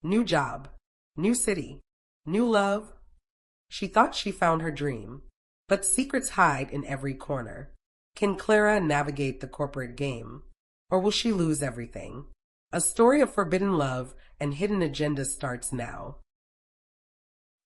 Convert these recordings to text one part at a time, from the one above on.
New job, new city, new love. She thought she found her dream, but secrets hide in every corner. Can Clara navigate the corporate game, or will she lose everything? A story of forbidden love and hidden agendas starts now.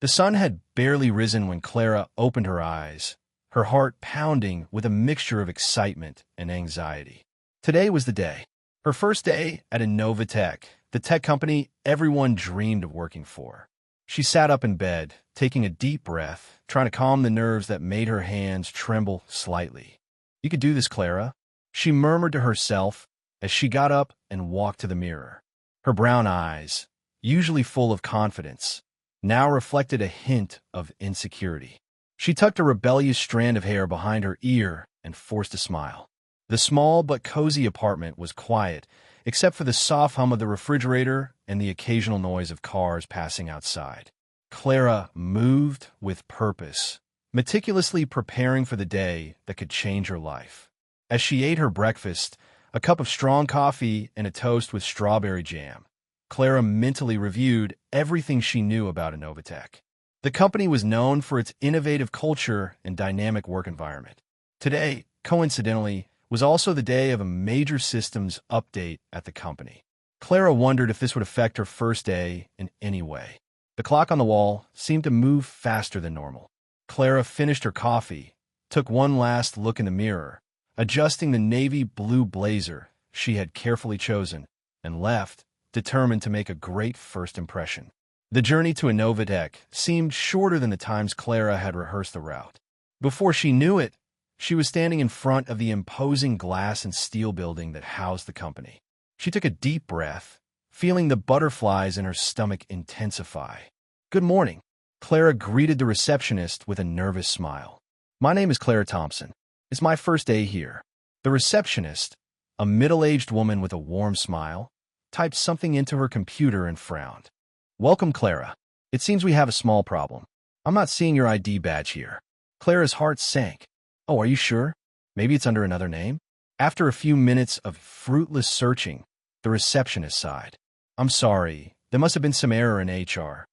The sun had barely risen when Clara opened her eyes, her heart pounding with a mixture of excitement and anxiety. Today was the day. Her first day at Inovatech, the tech company everyone dreamed of working for. She sat up in bed, taking a deep breath, trying to calm the nerves that made her hands tremble slightly. "You could do this, Clara," she murmured to herself as she got up and walked to the mirror. Her brown eyes, usually full of confidence, now reflected a hint of insecurity. She tucked a rebellious strand of hair behind her ear and forced a smile. The small but cozy apartment was quiet, except for the soft hum of the refrigerator and the occasional noise of cars passing outside. Clara moved with purpose, meticulously preparing for the day that could change her life. As she ate her breakfast, a cup of strong coffee and a toast with strawberry jam, Clara mentally reviewed everything she knew about Inovatech. The company was known for its innovative culture and dynamic work environment. Today, coincidentally, was also the day of a major systems update at the company. Clara wondered if this would affect her first day in any way. The clock on the wall seemed to move faster than normal. Clara finished her coffee, took one last look in the mirror, adjusting the navy blue blazer she had carefully chosen, and left, determined to make a great first impression. The journey to Inovatech seemed shorter than the times Clara had rehearsed the route. Before she knew it, she was standing in front of the imposing glass and steel building that housed the company. She took a deep breath, feeling the butterflies in her stomach intensify. "Good morning," Clara greeted the receptionist with a nervous smile. "My name is Clara Thompson. It's my first day here." The receptionist, a middle-aged woman with a warm smile, typed something into her computer and frowned. "Welcome, Clara. It seems we have a small problem. I'm not seeing your ID badge here." Clara's heart sank. "Oh, are you sure? Maybe it's under another name?" After a few minutes of fruitless searching, the receptionist sighed. "I'm sorry. There must have been some error in HR.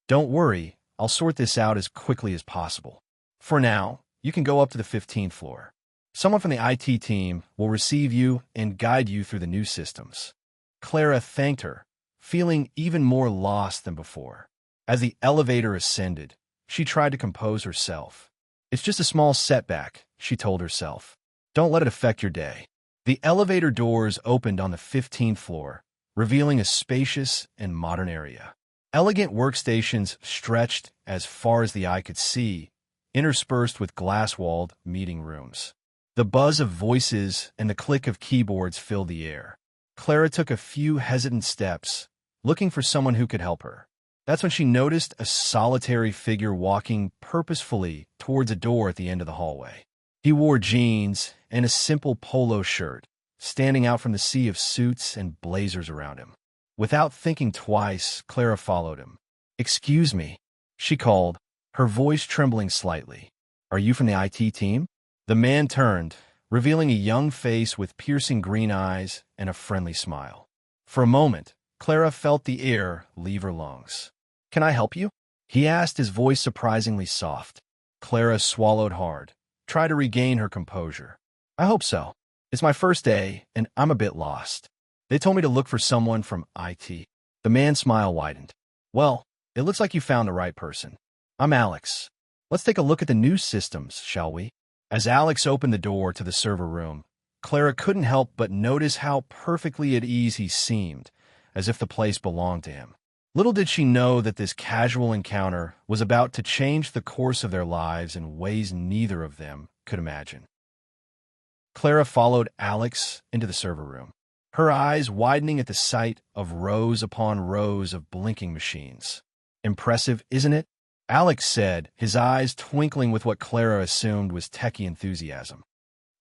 Don't worry. I'll sort this out as quickly as possible. For now, you can go up to the 15th floor. Someone from the IT team will receive you and guide you through the new systems." Clara thanked her, feeling even more lost than before. As the elevator ascended, she tried to compose herself. "It's just a small setback," she told herself. "Don't let it affect your day." The elevator doors opened on the 15th floor, revealing a spacious and modern area. Elegant workstations stretched as far as the eye could see, interspersed with glass-walled meeting rooms. The buzz of voices and the click of keyboards filled the air. Clara took a few hesitant steps, looking for someone who could help her. That's when she noticed a solitary figure walking purposefully towards a door at the end of the hallway. He wore jeans and a simple polo shirt, standing out from the sea of suits and blazers around him. Without thinking twice, Clara followed him. "Excuse me," she called, her voice trembling slightly. "Are you from the IT team?" The man turned, revealing a young face with piercing green eyes and a friendly smile. For a moment, Clara felt the air leave her lungs. "Can I help you?" he asked, his voice surprisingly soft. Clara swallowed hard, tried to regain her composure. "I hope so. It's my first day, and I'm a bit lost. They told me to look for someone from IT." The man's smile widened. "Well, it looks like you found the right person. I'm Alex. Let's take a look at the new systems, shall we?" As Alex opened the door to the server room, Clara couldn't help but notice how perfectly at ease he seemed, as if the place belonged to him. Little did she know that this casual encounter was about to change the course of their lives in ways neither of them could imagine. Clara followed Alex into the server room, her eyes widening at the sight of rows upon rows of blinking machines. "Impressive, isn't it?" Alex said, his eyes twinkling with what Clara assumed was techie enthusiasm.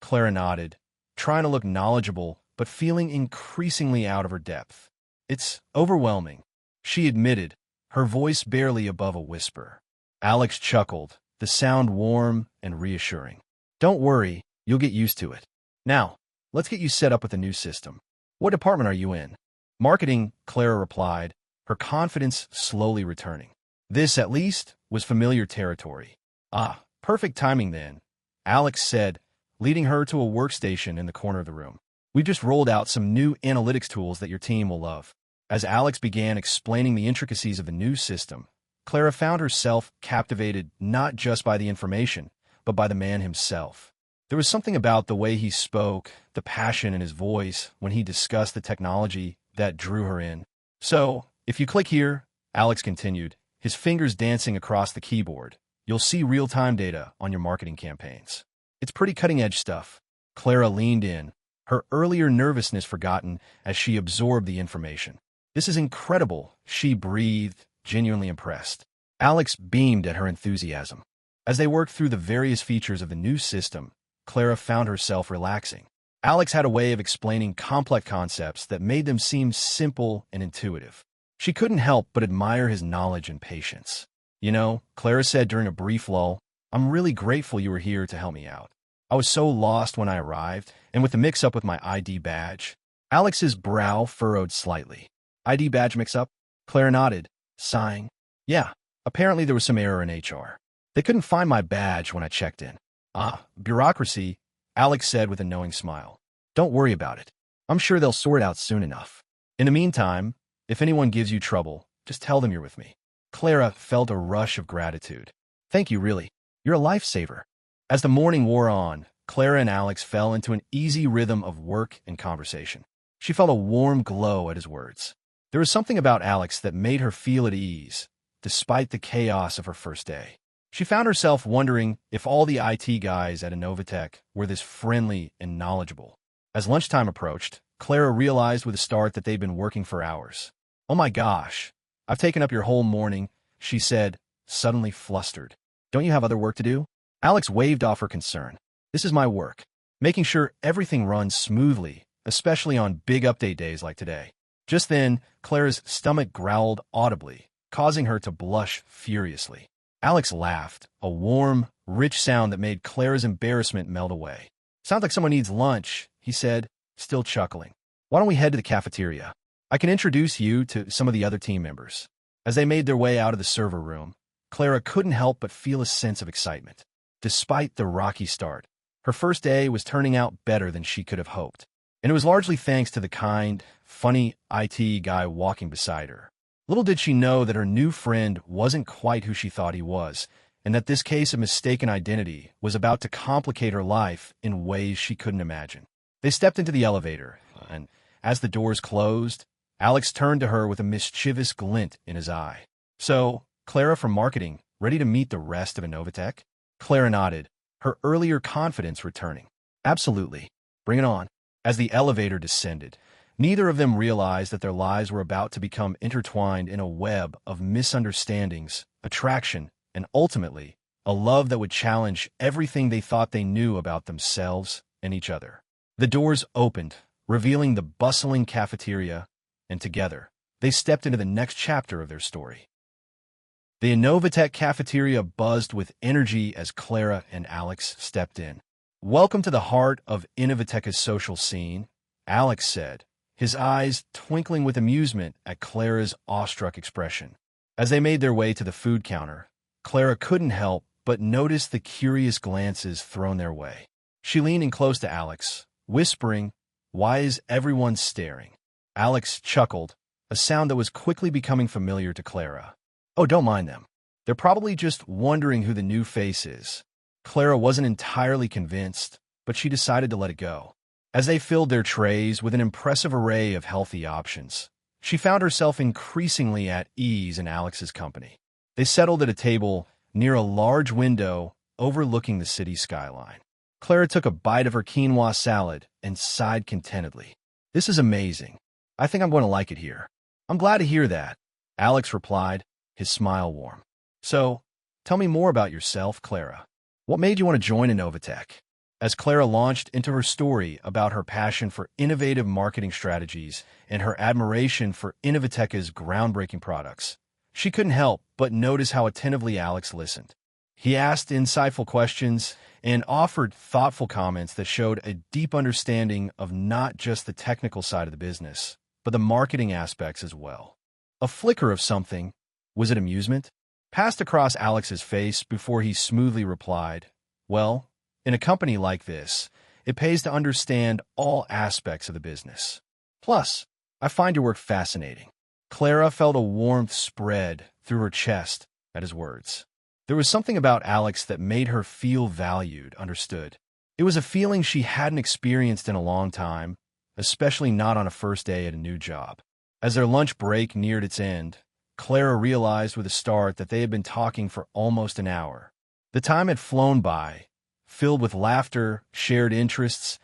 Clara nodded, trying to look knowledgeable but feeling increasingly out of her depth. "It's overwhelming," she admitted, her voice barely above a whisper. Alex chuckled, the sound warm and reassuring. "Don't worry, you'll get used to it. Now, let's get you set up with the new system. What department are you in?" "Marketing," Clara replied, her confidence slowly returning. This, at least, was familiar territory. Ah, perfect timing then, Alex said, leading her to a workstation in the corner of the room. We've just rolled out some new analytics tools that your team will love. As Alex began explaining the intricacies of the new system, Clara found herself captivated not just by the information, but by the man himself. There was something about the way he spoke, the passion in his voice when he discussed the technology that drew her in. So, if you click here, Alex continued, his fingers dancing across the keyboard, you'll see real-time data on your marketing campaigns. It's pretty cutting-edge stuff. Clara leaned in, her earlier nervousness forgotten as she absorbed the information. This is incredible, she breathed, genuinely impressed. Alex beamed at her enthusiasm. As they worked through the various features of the new system, Clara found herself relaxing. Alex had a way of explaining complex concepts that made them seem simple and intuitive. She couldn't help but admire his knowledge and patience. You know, Clara said during a brief lull, I'm really grateful you were here to help me out. I was so lost when I arrived, and with the mix-up with my ID badge. Alex's brow furrowed slightly. ID badge mix-up? Clara nodded, sighing. Yeah, apparently there was some error in HR. They couldn't find my badge when I checked in. Ah, bureaucracy, Alex said with a knowing smile. Don't worry about it. I'm sure they'll sort it out soon enough. In the meantime, if anyone gives you trouble, just tell them you're with me. Clara felt a rush of gratitude. Thank you, really. You're a lifesaver. As the morning wore on, Clara and Alex fell into an easy rhythm of work and conversation. She felt a warm glow at his words. There was something about Alex that made her feel at ease, despite the chaos of her first day. She found herself wondering if all the IT guys at Inovatech were this friendly and knowledgeable. As lunchtime approached, Clara realized with a start that they'd been working for hours. Oh my gosh, I've taken up your whole morning, she said, suddenly flustered. Don't you have other work to do? Alex waved off her concern. This is my work, making sure everything runs smoothly, especially on big update days like today. Just then, Clara's stomach growled audibly, causing her to blush furiously. Alex laughed, a warm, rich sound that made Clara's embarrassment melt away. Sounds like someone needs lunch, he said, still chuckling. Why don't we head to the cafeteria? I can introduce you to some of the other team members. As they made their way out of the server room, Clara couldn't help but feel a sense of excitement. Despite the rocky start, her first day was turning out better than she could have hoped. And it was largely thanks to the kind, funny IT guy walking beside her. Little did she know that her new friend wasn't quite who she thought he was, and that this case of mistaken identity was about to complicate her life in ways she couldn't imagine. They stepped into the elevator, and as the doors closed, Alex turned to her with a mischievous glint in his eye. So, Clara from marketing, ready to meet the rest of Inovatech? Clara nodded, her earlier confidence returning. Absolutely. Bring it on. As the elevator descended, neither of them realized that their lives were about to become intertwined in a web of misunderstandings, attraction, and ultimately, a love that would challenge everything they thought they knew about themselves and each other. The doors opened, revealing the bustling cafeteria, and together, they stepped into the next chapter of their story. The Inovatech cafeteria buzzed with energy as Clara and Alex stepped in. Welcome to the heart of Inovatech's social scene, Alex said, his eyes twinkling with amusement at Clara's awestruck expression. As they made their way to the food counter, Clara couldn't help but notice the curious glances thrown their way. She leaned in close to Alex, whispering, "Why is everyone staring?" Alex chuckled, a sound that was quickly becoming familiar to Clara. Oh, don't mind them. They're probably just wondering who the new face is. Clara wasn't entirely convinced, but she decided to let it go. As they filled their trays with an impressive array of healthy options, she found herself increasingly at ease in Alex's company. They settled at a table near a large window overlooking the city skyline. Clara took a bite of her quinoa salad and sighed contentedly. This is amazing. I think I'm going to like it here. I'm glad to hear that, Alex replied, his smile warm. So, tell me more about yourself, Clara. What made you want to join Inovatech? As Clara launched into her story about her passion for innovative marketing strategies and her admiration for Inovatech's groundbreaking products, she couldn't help but notice how attentively Alex listened. He asked insightful questions and offered thoughtful comments that showed a deep understanding of not just the technical side of the business, but the marketing aspects as well. A flicker of something. Was it amusement? Passed across Alex's face before he smoothly replied, "Well, in a company like this, it pays to understand all aspects of the business. Plus, I find your work fascinating." Clara felt a warmth spread through her chest at his words. There was something about Alex that made her feel valued, understood. It was a feeling she hadn't experienced in a long time, especially not on a first day at a new job. As their lunch break neared its end, Clara realized with a start that they had been talking for almost an hour. The time had flown by, filled with laughter, shared interests,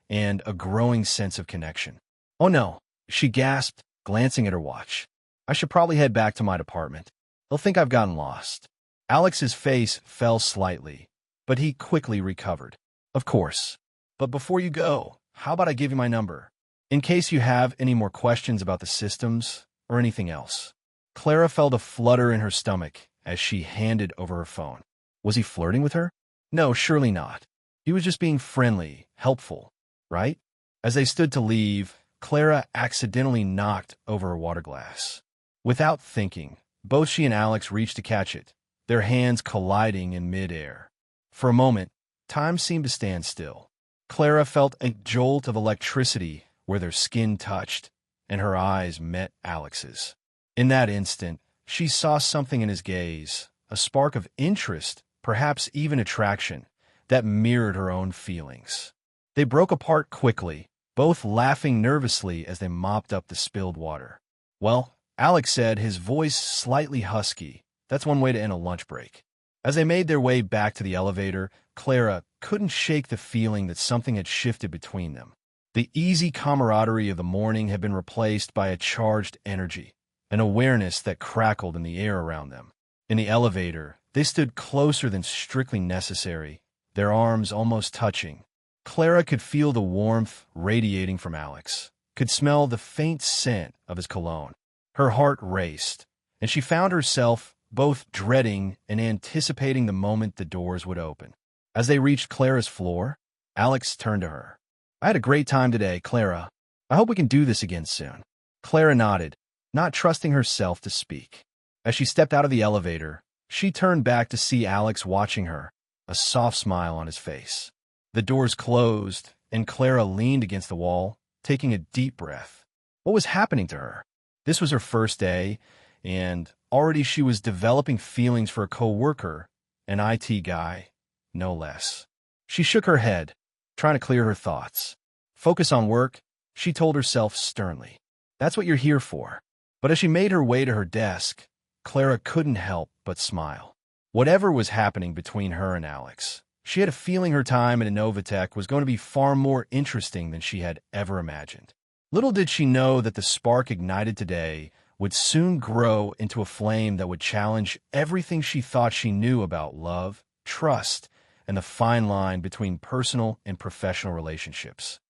and a growing sense of connection. "Oh no," she gasped, glancing at her watch. "I should probably head back to my department. They'll think I've gotten lost." Alex's face fell slightly, but he quickly recovered. "Of course. But before you go, how about I give you my number, in case you have any more questions about the systems or anything else?" Clara felt a flutter in her stomach as she handed over her phone. Was he flirting with her? No, surely not. He was just being friendly, helpful, right? As they stood to leave, Clara accidentally knocked over her water glass. Without thinking, both she and Alex reached to catch it, their hands colliding in mid-air. For a moment, time seemed to stand still. Clara felt a jolt of electricity where their skin touched, and her eyes met Alex's. In that instant, she saw something in his gaze, a spark of interest, perhaps even attraction, that mirrored her own feelings. They broke apart quickly, both laughing nervously as they mopped up the spilled water. "Well," Alex said, his voice slightly husky. "That's one way to end a lunch break." As they made their way back to the elevator, Clara couldn't shake the feeling that something had shifted between them. The easy camaraderie of the morning had been replaced by a charged energy, an awareness that crackled in the air around them. In the elevator, they stood closer than strictly necessary, their arms almost touching. Clara could feel the warmth radiating from Alex, could smell the faint scent of his cologne. Her heart raced, and she found herself both dreading and anticipating the moment the doors would open. As they reached Clara's floor, Alex turned to her. "I had a great time today, Clara. I hope we can do this again soon." Clara nodded, not trusting herself to speak. As she stepped out of the elevator, she turned back to see Alex watching her, a soft smile on his face. The doors closed, and Clara leaned against the wall, taking a deep breath. What was happening to her? This was her first day, and already she was developing feelings for a co-worker, an IT guy, no less. She shook her head, trying to clear her thoughts. Focus on work, she told herself sternly. That's what you're here for. But as she made her way to her desk, Clara couldn't help but smile. Whatever was happening between her and Alex, she had a feeling her time at Inovatech was going to be far more interesting than she had ever imagined. Little did she know that the spark ignited today would soon grow into a flame that would challenge everything she thought she knew about love, trust, and the fine line between personal and professional relationships.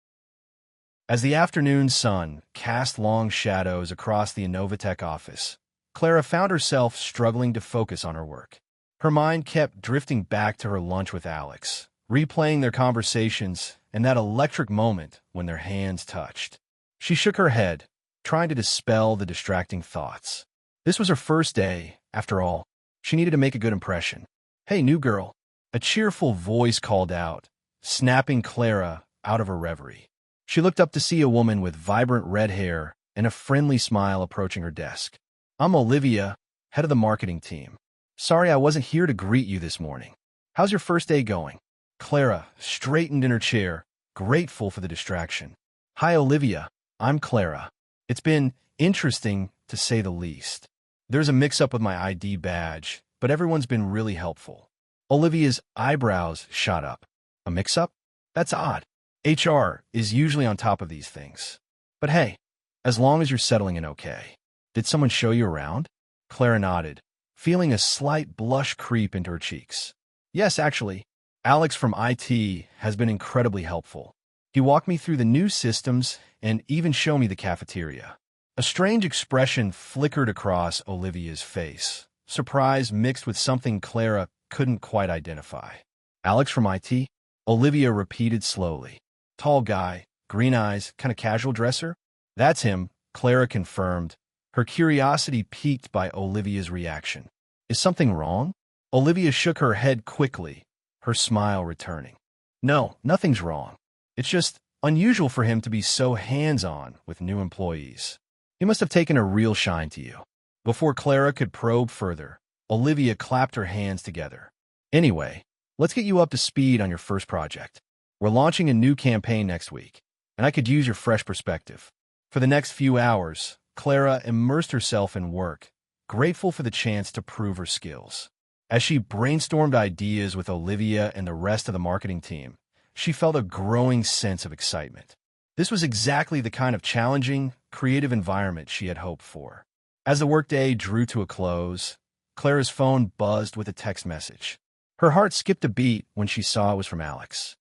As the afternoon sun cast long shadows across the Inovatech office, Clara found herself struggling to focus on her work. Her mind kept drifting back to her lunch with Alex, replaying their conversations and that electric moment when their hands touched. She shook her head, trying to dispel the distracting thoughts. This was her first day, after all. She needed to make a good impression. "Hey, new girl," a cheerful voice called out, snapping Clara out of her reverie. She looked up to see a woman with vibrant red hair and a friendly smile approaching her desk. "I'm Olivia, head of the marketing team. Sorry I wasn't here to greet you this morning. How's your first day going?" Clara straightened in her chair, grateful for the distraction. "Hi, Olivia. I'm Clara. It's been interesting, to say the least. There's a mix-up with my ID badge, but everyone's been really helpful." Olivia's eyebrows shot up. "A mix-up? That's odd. HR is usually on top of these things. But hey, as long as you're settling in okay. Did someone show you around?" Clara nodded, feeling a slight blush creep into her cheeks. "Yes, actually. Alex from IT has been incredibly helpful. He walked me through the new systems and even showed me the cafeteria." A strange expression flickered across Olivia's face, surprise mixed with something Clara couldn't quite identify. "Alex from IT?" Olivia repeated slowly. "Tall guy, green eyes, kind of casual dresser?" "That's him," Clara confirmed, her curiosity piqued by Olivia's reaction. Is something wrong? Olivia shook her head quickly, her smile returning. No, nothing's wrong. It's just unusual for him to be so hands-on with new employees. He must have taken a real shine to you. Before Clara could probe further, Olivia clapped her hands together. Anyway, let's get you up to speed on your first project. We're launching a new campaign next week, and I could use your fresh perspective. For the next few hours, Clara immersed herself in work, grateful for the chance to prove her skills. As she brainstormed ideas with Olivia and the rest of the marketing team, she felt a growing sense of excitement. This was exactly the kind of challenging, creative environment she had hoped for. As the workday drew to a close, Clara's phone buzzed with a text message. Her heart skipped a beat when she saw it was from Alex.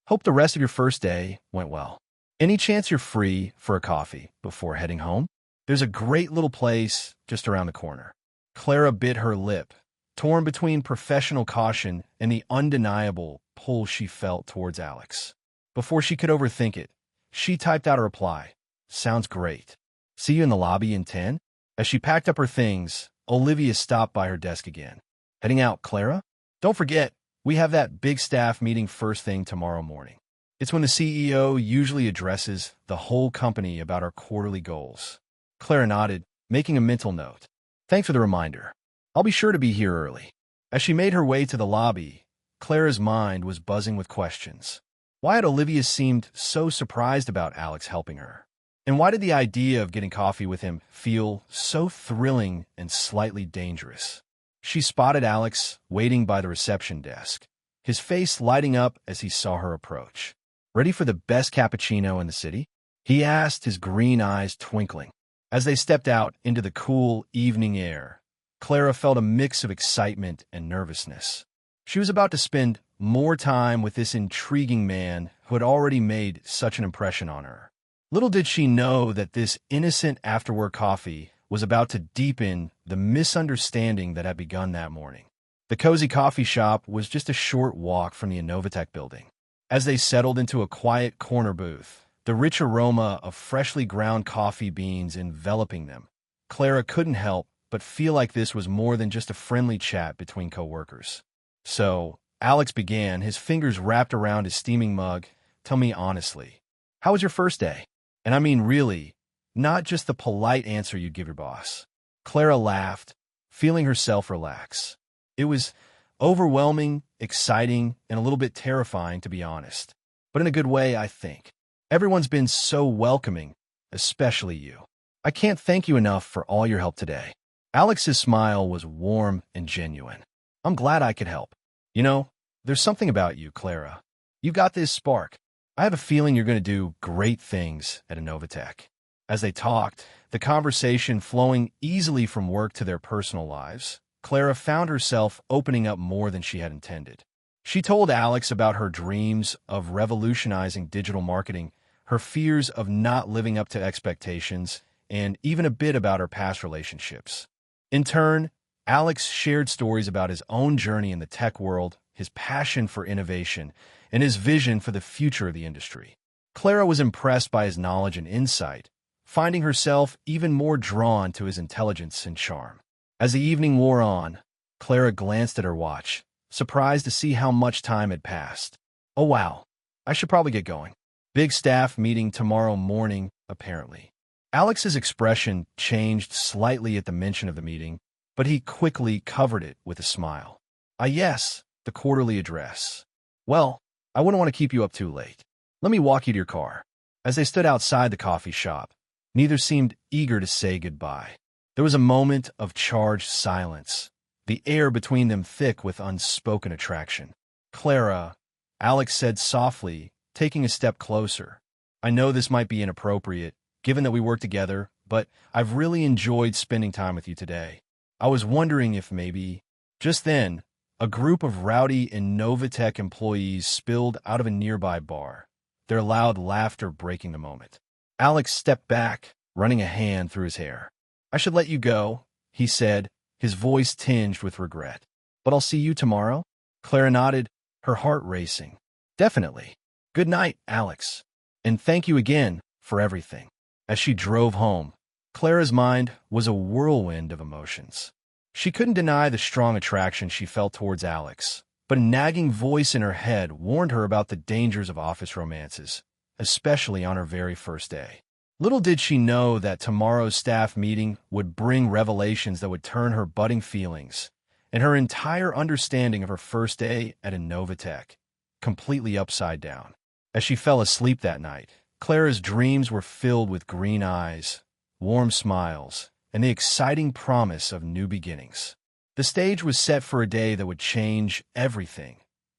Hope the rest of your first day went well. Any chance you're free for a coffee before heading home? There's a great little place just around the corner. Clara bit her lip, torn between professional caution and the undeniable pull she felt towards Alex. Before she could overthink it, she typed out a reply. Sounds great. See you in the lobby in 10? As she packed up her things, Olivia stopped by her desk again. Heading out, Clara? Don't forget, we have that big staff meeting first thing tomorrow morning. It's when the CEO usually addresses the whole company about our quarterly goals. Clara nodded, making a mental note. Thanks for the reminder. I'll be sure to be here early. As she made her way to the lobby, Clara's mind was buzzing with questions. Why had Olivia seemed so surprised about Alex helping her? And why did the idea of getting coffee with him feel so thrilling and slightly dangerous? She spotted Alex waiting by the reception desk, his face lighting up as he saw her approach. Ready for the best cappuccino in the city? He asked, his green eyes twinkling. As they stepped out into the cool evening air, Clara felt a mix of excitement and nervousness. She was about to spend more time with this intriguing man who had already made such an impression on her. Little did she know that this innocent after-work coffee was about to deepen the misunderstanding that had begun that morning. The cozy coffee shop was just a short walk from the Inovatech building. As they settled into a quiet corner booth, the rich aroma of freshly ground coffee beans enveloping them, Clara couldn't help but feel like this was more than just a friendly chat between coworkers. So, Alex began, his fingers wrapped around his steaming mug. Tell me honestly, how was your first day? And I mean really, not just the polite answer you'd give your boss. Clara laughed, feeling herself relax. It was overwhelming, exciting, and a little bit terrifying, to be honest. But in a good way, I think. Everyone's been so welcoming, especially you. I can't thank you enough for all your help today. Alex's smile was warm and genuine. I'm glad I could help. You know, there's something about you, Clara. You got this spark. I have a feeling you're going to do great things at Inovatech. As they talked, the conversation flowing easily from work to their personal lives, Clara found herself opening up more than she had intended. She told Alex about her dreams of revolutionizing digital marketing, her fears of not living up to expectations, and even a bit about her past relationships. In turn, Alex shared stories about his own journey in the tech world, his passion for innovation, and his vision for the future of the industry. Clara was impressed by his knowledge and insight, finding herself even more drawn to his intelligence and charm. As the evening wore on, Clara glanced at her watch, surprised to see how much time had passed. Oh wow, I should probably get going. Big staff meeting tomorrow morning, apparently. Alex's expression changed slightly at the mention of the meeting, but he quickly covered it with a smile. Yes, the quarterly address. Well, I wouldn't want to keep you up too late. Let me walk you to your car. As they stood outside the coffee shop, neither seemed eager to say goodbye. There was a moment of charged silence, the air between them thick with unspoken attraction. Clara, Alex said softly, taking a step closer. I know this might be inappropriate, given that we work together, but I've really enjoyed spending time with you today. I was wondering if maybe... Just then, a group of rowdy Inovatech employees spilled out of a nearby bar, their loud laughter breaking the moment. Alex stepped back, running a hand through his hair. I should let you go, he said, his voice tinged with regret. But I'll see you tomorrow? Clara nodded, her heart racing. Definitely. Good night, Alex. And thank you again for everything. As she drove home, Clara's mind was a whirlwind of emotions. She couldn't deny the strong attraction she felt towards Alex, but a nagging voice in her head warned her about the dangers of office romances, especially on her very first day. Little did she know that tomorrow's staff meeting would bring revelations that would turn her budding feelings and her entire understanding of her first day at Inovatech completely upside down. As she fell asleep that night, Clara's dreams were filled with green eyes, warm smiles, and the exciting promise of new beginnings. The stage was set for a day that would change everything,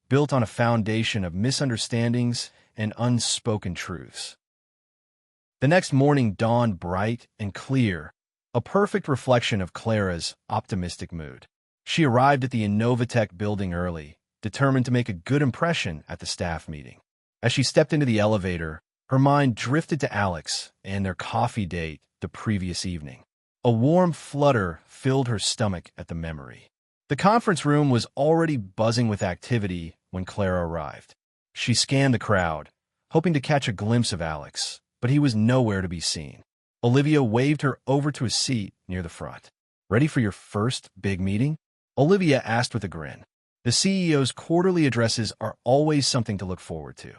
built on a foundation of misunderstandings and unspoken truths. The next morning dawned bright and clear, a perfect reflection of Clara's optimistic mood. She arrived at the Inovatech building early, determined to make a good impression at the staff meeting. As she stepped into the elevator, her mind drifted to Alex and their coffee date the previous evening. A warm flutter filled her stomach at the memory. The conference room was already buzzing with activity when Clara arrived. She scanned the crowd, hoping to catch a glimpse of Alex, but he was nowhere to be seen. Olivia waved her over to a seat near the front. "Ready for your first big meeting?" Olivia asked with a grin. The CEO's quarterly addresses are always something to look forward to.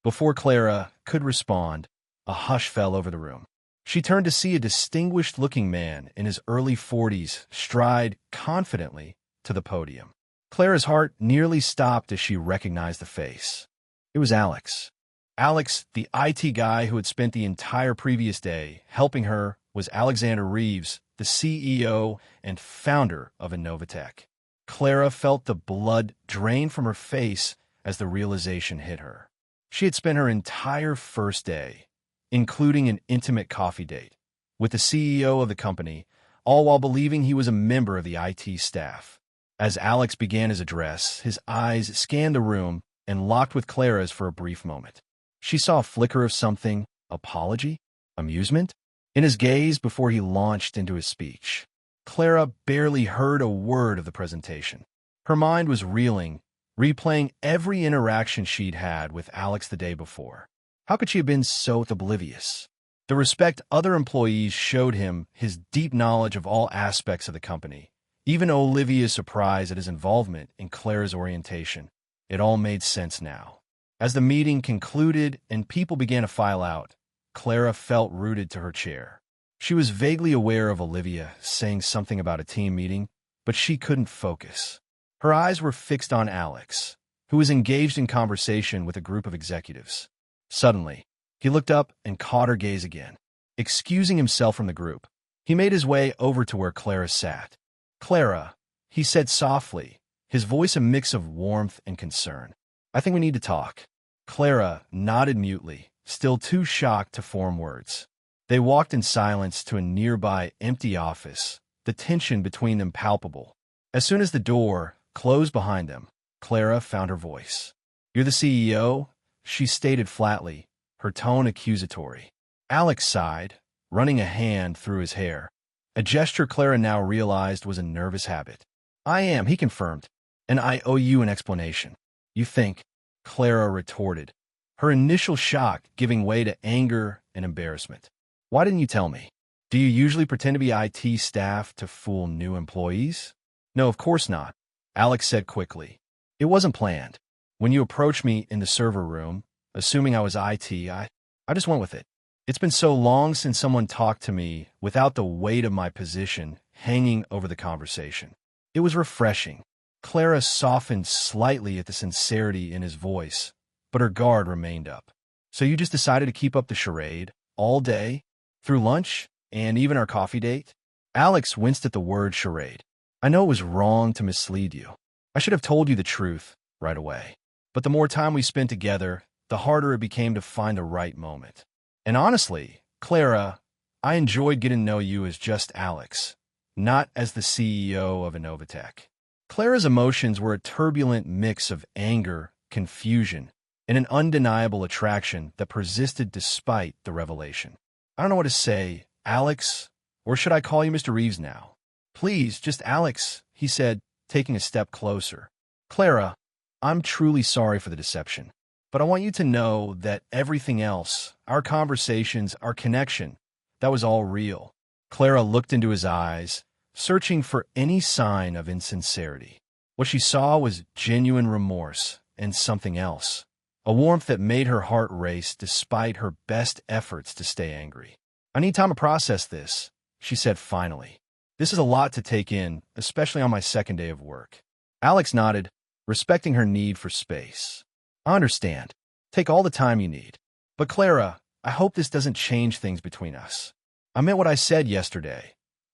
Before Clara could respond, a hush fell over the room. She turned to see a distinguished-looking man in his early 40s stride confidently to the podium. Clara's heart nearly stopped as she recognized the face. It was Alex. Alex, the IT guy who had spent the entire previous day helping her, was Alexander Reeves, the CEO and founder of Inovatech. Clara felt the blood drain from her face as the realization hit her. She had spent her entire first day, including an intimate coffee date, with the CEO of the company, all while believing he was a member of the IT staff. As Alex began his address, his eyes scanned the room and locked with Clara's for a brief moment. She saw a flicker of something, apology, amusement, in his gaze before he launched into his speech. Clara barely heard a word of the presentation. Her mind was reeling, replaying every interaction she'd had with Alex the day before. How could she have been so oblivious? The respect other employees showed him, his deep knowledge of all aspects of the company, even Olivia's surprise at his involvement in Clara's orientation. It all made sense now. As the meeting concluded and people began to file out, Clara felt rooted to her chair. She was vaguely aware of Olivia saying something about a team meeting, but she couldn't focus. Her eyes were fixed on Alex, who was engaged in conversation with a group of executives. Suddenly, he looked up and caught her gaze again. Excusing himself from the group, he made his way over to where Clara sat. "Clara," he said softly, his voice a mix of warmth and concern. "I think we need to talk." Clara nodded mutely, still too shocked to form words. They walked in silence to a nearby empty office, the tension between them palpable. As soon as the door closed behind them, Clara found her voice. "You're the CEO?" she stated flatly, her tone accusatory. Alex sighed, running a hand through his hair, a gesture Clara now realized was a nervous habit. "I am," he confirmed, "and I owe you an explanation." "You think?" Clara retorted, her initial shock giving way to anger and embarrassment. "Why didn't you tell me? Do you usually pretend to be IT staff to fool new employees?" "No, of course not," Alex said quickly. "It wasn't planned. When you approached me in the server room, assuming I was IT, I just went with it. It's been so long since someone talked to me without the weight of my position hanging over the conversation. It was refreshing." Clara softened slightly at the sincerity in his voice, but her guard remained up. "So you just decided to keep up the charade all day, through lunch, and even our coffee date?" Alex winced at the word charade. "I know it was wrong to mislead you. I should have told you the truth right away. But the more time we spent together, the harder it became to find the right moment. And honestly, Clara, I enjoyed getting to know you as just Alex, not as the CEO of Inovatech." Clara's emotions were a turbulent mix of anger, confusion, and an undeniable attraction that persisted despite the revelation. "I don't know what to say, Alex, or should I call you Mr. Reeves now?" "Please, just Alex," he said, taking a step closer. "Clara, I'm truly sorry for the deception, but I want you to know that everything else, our conversations, our connection, that was all real. Clara looked into his eyes, searching for any sign of insincerity. What she saw was genuine remorse and something else, a warmth that made her heart race despite her best efforts to stay angry. "I need time to process this," she said finally. "This is a lot to take in, especially on my second day of work." Alex nodded, respecting her need for space. "I understand. Take all the time you need. But Clara, I hope this doesn't change things between us. I meant what I said yesterday.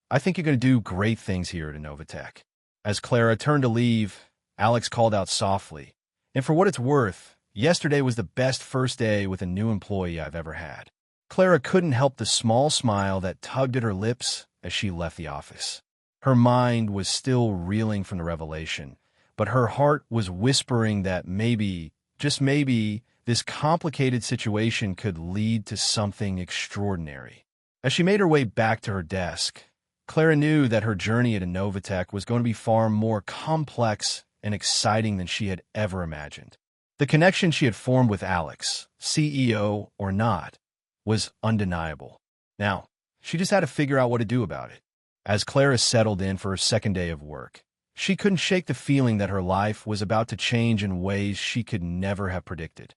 I think you're going to do great things here at Inovatech." As Clara turned to leave, Alex called out softly, "And for what it's worth, yesterday was the best first day with a new employee I've ever had." Clara couldn't help the small smile that tugged at her lips as she left the office. Her mind was still reeling from the revelation, but her heart was whispering that maybe, just maybe, this complicated situation could lead to something extraordinary. As she made her way back to her desk, Clara knew that her journey at Inovatech was going to be far more complex and exciting than she had ever imagined. The connection she had formed with Alex, CEO or not, was undeniable. Now, she just had to figure out what to do about it. As Clara settled in for her second day of work, she couldn't shake the feeling that her life was about to change in ways she could never have predicted.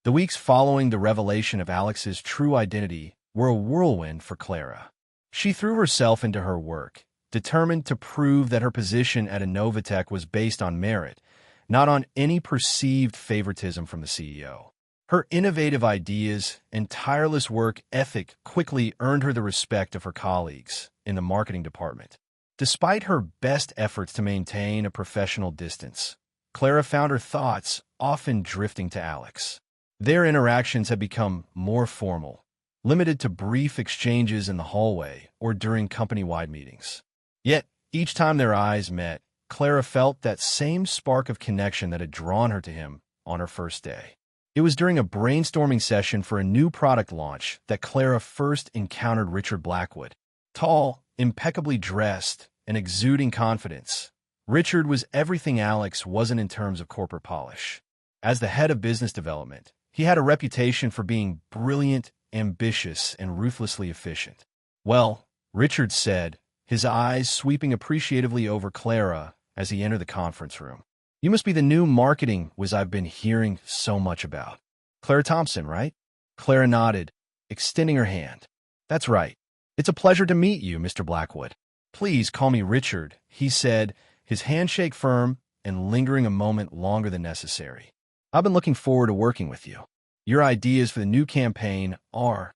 The weeks following the revelation of Alex's true identity were a whirlwind for Clara. She threw herself into her work, determined to prove that her position at Inovatech was based on merit, not on any perceived favoritism from the CEO. Her innovative ideas and tireless work ethic quickly earned her the respect of her colleagues in the marketing department. Despite her best efforts to maintain a professional distance, Clara found her thoughts often drifting to Alex. Their interactions had become more formal, limited to brief exchanges in the hallway or during company-wide meetings. Yet, each time their eyes met, Clara felt that same spark of connection that had drawn her to him on her first day. It was during a brainstorming session for a new product launch that Clara first encountered Richard Blackwood. Tall, impeccably dressed, and exuding confidence, Richard was everything Alex wasn't in terms of corporate polish. As the head of business development, he had a reputation for being brilliant, ambitious, and ruthlessly efficient. "Well," Richard said, his eyes sweeping appreciatively over Clara as he entered the conference room, "you must be the new marketing whiz I've been hearing so much about. Clara Thompson, right?" Clara nodded, extending her hand. "That's right. It's a pleasure to meet you, Mr. Blackwood. Please call me Richard," he said, his handshake firm and lingering a moment longer than necessary. "I've been looking forward to working with you. Your ideas for the new campaign are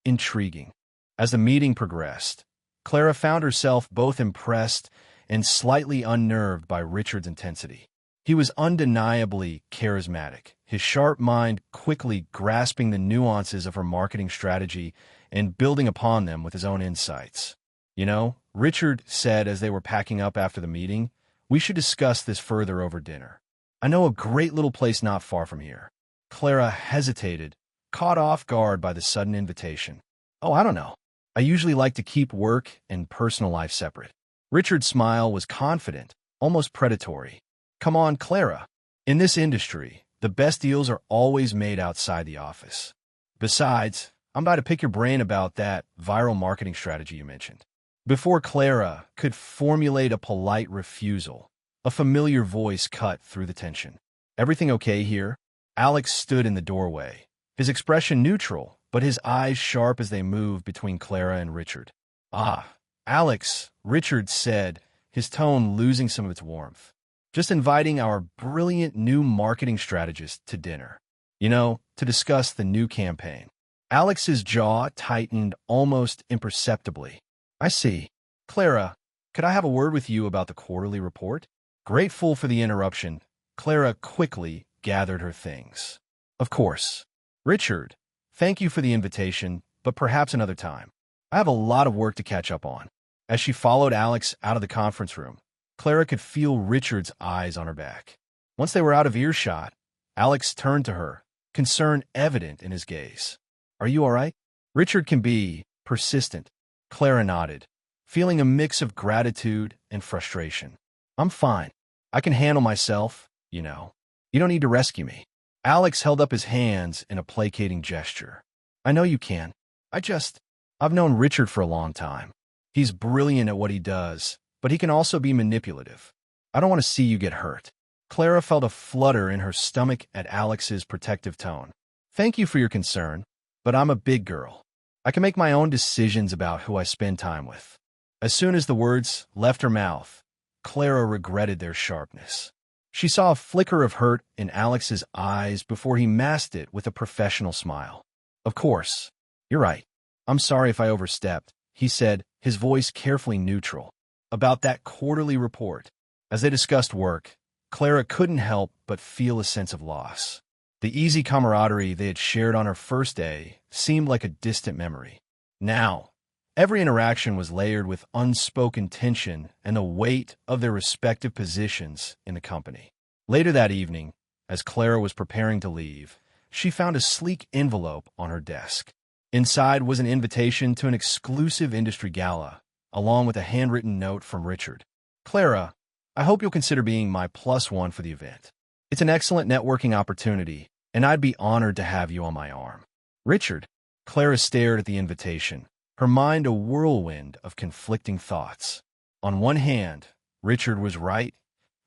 intriguing." As the meeting progressed, Clara found herself both impressed and slightly unnerved by Richard's intensity. He was undeniably charismatic, his sharp mind quickly grasping the nuances of her marketing strategy and building upon them with his own insights. "You know," Richard said as they were packing up after the meeting, "we should discuss this further over dinner. I know a great little place not far from here." Clara hesitated, caught off guard by the sudden invitation. "Oh, I don't know. I usually like to keep work and personal life separate." Richard's smile was confident, almost predatory. "Come on, Clara. In this industry, the best deals are always made outside the office. Besides, I'm about to pick your brain about that viral marketing strategy you mentioned." Before Clara could formulate a polite refusal, a familiar voice cut through the tension. "Everything okay here?" Alex stood in the doorway, his expression neutral, but his eyes sharp as they moved between Clara and Richard. "Ah, Alex," Richard said, his tone losing some of its warmth. "Just inviting our brilliant new marketing strategist to dinner. To discuss the new campaign." Alex's jaw tightened almost imperceptibly. "I see. Clara, could I have a word with you about the quarterly report?" Grateful for the interruption, Clara quickly gathered her things. "Of course. Richard, thank you for the invitation, but perhaps another time. I have a lot of work to catch up on." As she followed Alex out of the conference room, Clara could feel Richard's eyes on her back. Once they were out of earshot, Alex turned to her, concern evident in his gaze. "Are you all right?" Richard can be persistent. Clara nodded, feeling a mix of gratitude and frustration. "I'm fine. I can handle myself, you know. You don't need to rescue me." Alex held up his hands in a placating gesture. "I know you can. I'm I've known Richard for a long time. He's brilliant at what he does, but he can also be manipulative. I don't want to see you get hurt." Clara felt a flutter in her stomach at Alex's protective tone. "Thank you for your concern, but I'm a big girl. I can make my own decisions about who I spend time with." As soon as the words left her mouth, Clara regretted their sharpness. She saw a flicker of hurt in Alex's eyes before he masked it with a professional smile. "Of course. You're right. I'm sorry if I overstepped," he said, his voice carefully neutral. About that quarterly report, as they discussed work, Clara couldn't help but feel a sense of loss. The easy camaraderie they had shared on her first day seemed like a distant memory. Now, every interaction was layered with unspoken tension and the weight of their respective positions in the company. Later that evening, as Clara was preparing to leave, she found a sleek envelope on her desk. Inside was an invitation to an exclusive industry gala, along with a handwritten note from Richard. "Clara, I hope you'll consider being my +1 for the event. It's an excellent networking opportunity, and I'd be honored to have you on my arm." "Richard?" Clara stared at the invitation, her mind a whirlwind of conflicting thoughts. On one hand, Richard was right.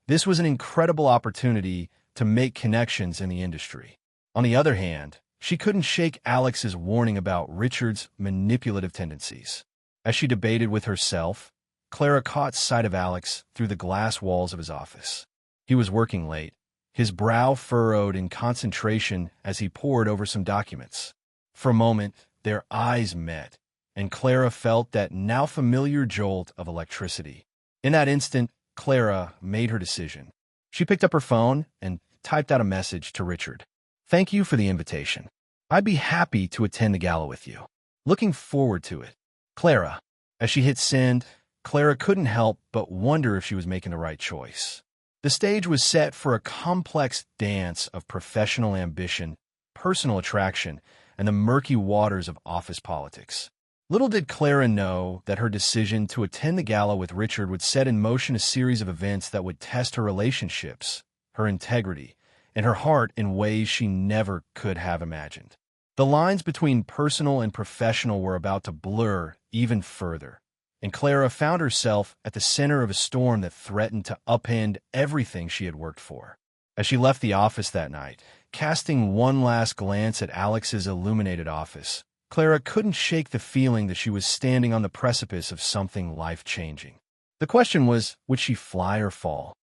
This was an incredible opportunity to make connections in the industry. On the other hand, she couldn't shake Alex's warning about Richard's manipulative tendencies. As she debated with herself, Clara caught sight of Alex through the glass walls of his office. He was working late, his brow furrowed in concentration as he pored over some documents. For a moment, their eyes met, and Clara felt that now familiar jolt of electricity. In that instant, Clara made her decision. She picked up her phone and typed out a message to Richard. "Thank you for the invitation. I'd be happy to attend the gala with you. Looking forward to it. Clara." As she hit send, Clara couldn't help but wonder if she was making the right choice. The stage was set for a complex dance of professional ambition, personal attraction, and the murky waters of office politics. Little did Clara know that her decision to attend the gala with Richard would set in motion a series of events that would test her relationships, her integrity, and her heart in ways she never could have imagined. The lines between personal and professional were about to blur even further, and Clara found herself at the center of a storm that threatened to upend everything she had worked for. As she left the office that night, casting one last glance at Alex's illuminated office, Clara couldn't shake the feeling that she was standing on the precipice of something life-changing. The question was, would she fly or fall?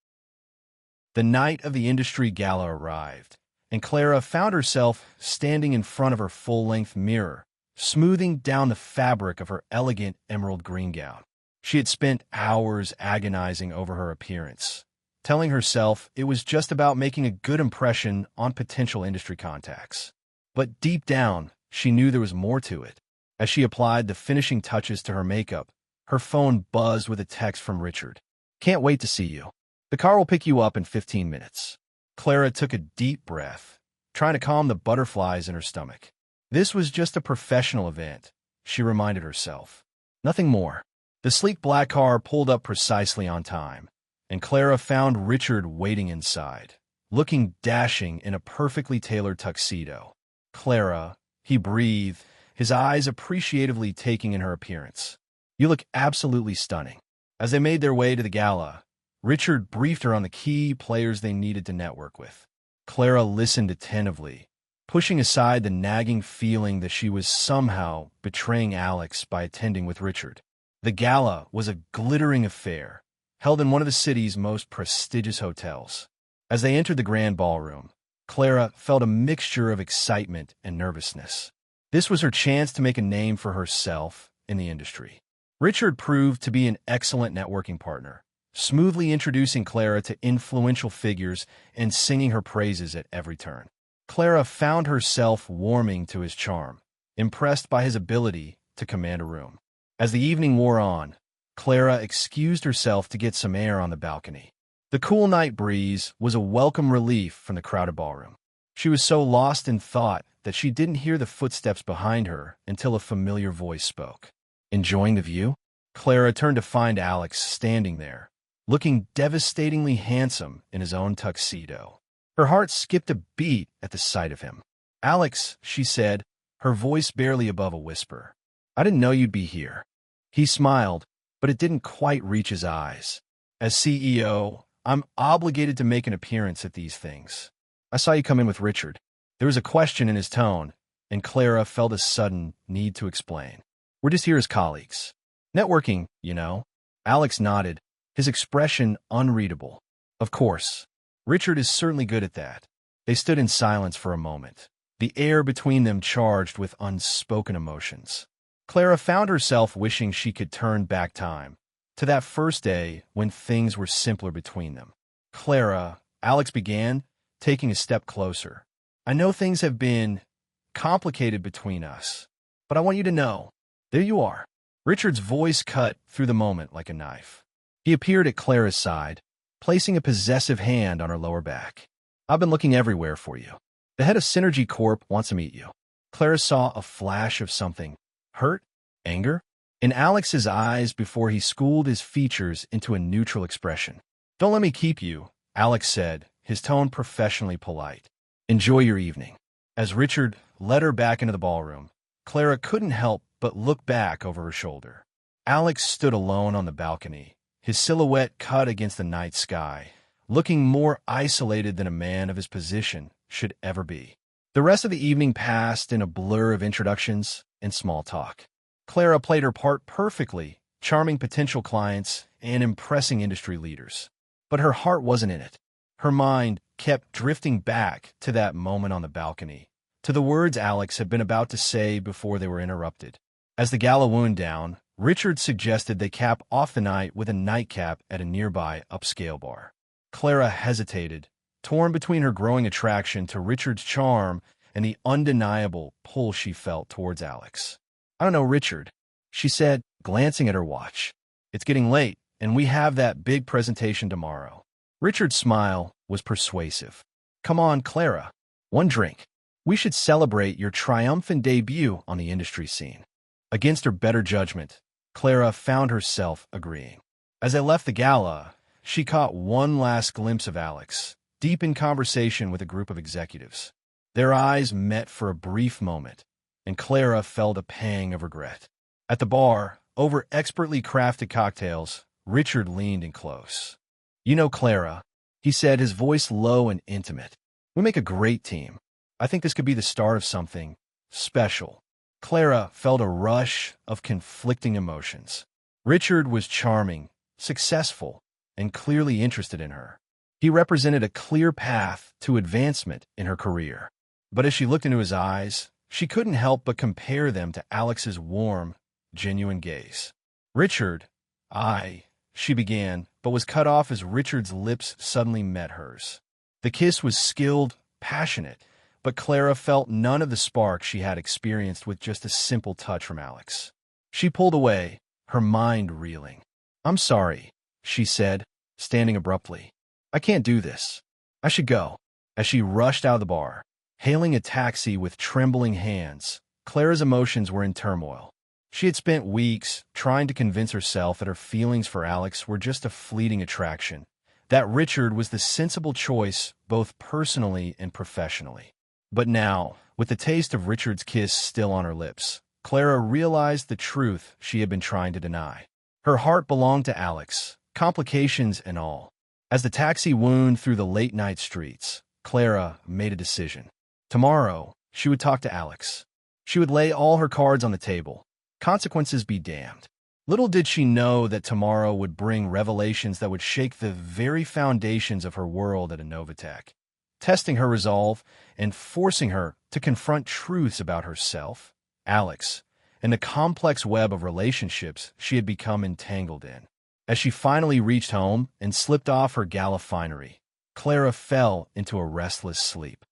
The night of the industry gala arrived, and Clara found herself standing in front of her full-length mirror, smoothing down the fabric of her elegant emerald green gown. She had spent hours agonizing over her appearance, telling herself it was just about making a good impression on potential industry contacts. But deep down, she knew there was more to it. As she applied the finishing touches to her makeup, her phone buzzed with a text from Richard. "Can't wait to see you. The car will pick you up in 15 minutes. Clara took a deep breath, trying to calm the butterflies in her stomach. This was just a professional event, she reminded herself. Nothing more. The sleek black car pulled up precisely on time, and Clara found Richard waiting inside, looking dashing in a perfectly tailored tuxedo. "Clara," he breathed, his eyes appreciatively taking in her appearance. "You look absolutely stunning." As they made their way to the gala, Richard briefed her on the key players they needed to network with. Clara listened attentively, pushing aside the nagging feeling that she was somehow betraying Alex by attending with Richard. The gala was a glittering affair, held in one of the city's most prestigious hotels. As they entered the grand ballroom, Clara felt a mixture of excitement and nervousness. This was her chance to make a name for herself in the industry. Richard proved to be an excellent networking partner, smoothly introducing Clara to influential figures and singing her praises at every turn. Clara found herself warming to his charm, impressed by his ability to command a room. As the evening wore on, Clara excused herself to get some air on the balcony. The cool night breeze was a welcome relief from the crowded ballroom. She was so lost in thought that she didn't hear the footsteps behind her until a familiar voice spoke. "Enjoying the view?" Clara turned to find Alex standing there, looking devastatingly handsome in his own tuxedo. Her heart skipped a beat at the sight of him. "Alex," she said, her voice barely above a whisper, I didn't know you'd be here. He smiled, but it didn't quite reach his eyes. As CEO, I'm obligated to make an appearance at these things. I saw you come in with Richard. There was a question in his tone, and Clara felt a sudden need to explain. We're just here as colleagues. Networking, you know. Alex nodded, his expression unreadable. Of course. Richard is certainly good at that. They stood in silence for a moment, the air between them charged with unspoken emotions. Clara found herself wishing she could turn back time, to that first day when things were simpler between them. Clara, Alex began, taking a step closer. I know things have been complicated between us, but I want you to know, there you are. Richard's voice cut through the moment like a knife. He appeared at Clara's side, placing a possessive hand on her lower back. I've been looking everywhere for you. The head of Synergy Corp wants to meet you. Clara saw a flash of something. Hurt? Anger? In Alex's eyes before he schooled his features into a neutral expression. Don't let me keep you, Alex said, his tone professionally polite. Enjoy your evening. As Richard led her back into the ballroom, Clara couldn't help but look back over her shoulder. Alex stood alone on the balcony, his silhouette cut against the night sky, looking more isolated than a man of his position should ever be. The rest of the evening passed in a blur of introductions and small talk. Clara played her part perfectly, charming potential clients and impressing industry leaders. But her heart wasn't in it. Her mind kept drifting back to that moment on the balcony, to the words Alex had been about to say before they were interrupted. As the gala wound down, Richard suggested they cap off the night with a nightcap at a nearby upscale bar. Clara hesitated, torn between her growing attraction to Richard's charm and the undeniable pull she felt towards Alex. I don't know, Richard, she said, glancing at her watch. It's getting late, and we have that big presentation tomorrow. Richard's smile was persuasive. Come on, Clara. One drink. We should celebrate your triumphant debut on the industry scene. Against her better judgment, Clara found herself agreeing. As they left the gala, she caught one last glimpse of Alex, deep in conversation with a group of executives. Their eyes met for a brief moment, and Clara felt a pang of regret. At the bar, over expertly crafted cocktails, Richard leaned in close. You know, Clara, he said, his voice low and intimate. We make a great team. I think this could be the start of something special. Clara felt a rush of conflicting emotions. Richard was charming, successful, and clearly interested in her. He represented a clear path to advancement in her career. But as she looked into his eyes, she couldn't help but compare them to Alex's warm, genuine gaze. Richard, she began, but was cut off as Richard's lips suddenly met hers. The kiss was skilled, passionate, but Clara felt none of the spark she had experienced with just a simple touch from Alex. She pulled away, her mind reeling. I'm sorry, she said, standing abruptly. I can't do this. I should go. As she rushed out of the bar, hailing a taxi with trembling hands, Clara's emotions were in turmoil. She had spent weeks trying to convince herself that her feelings for Alex were just a fleeting attraction, that Richard was the sensible choice both personally and professionally. But now, with the taste of Richard's kiss still on her lips, Clara realized the truth she had been trying to deny. Her heart belonged to Alex, complications and all. As the taxi wound through the late-night streets, Clara made a decision. Tomorrow, she would talk to Alex. She would lay all her cards on the table. Consequences be damned. Little did she know that tomorrow would bring revelations that would shake the very foundations of her world at Inovatech, testing her resolve and forcing her to confront truths about herself, Alex, and the complex web of relationships she had become entangled in. As she finally reached home and slipped off her gala finery, Clara fell into a restless sleep.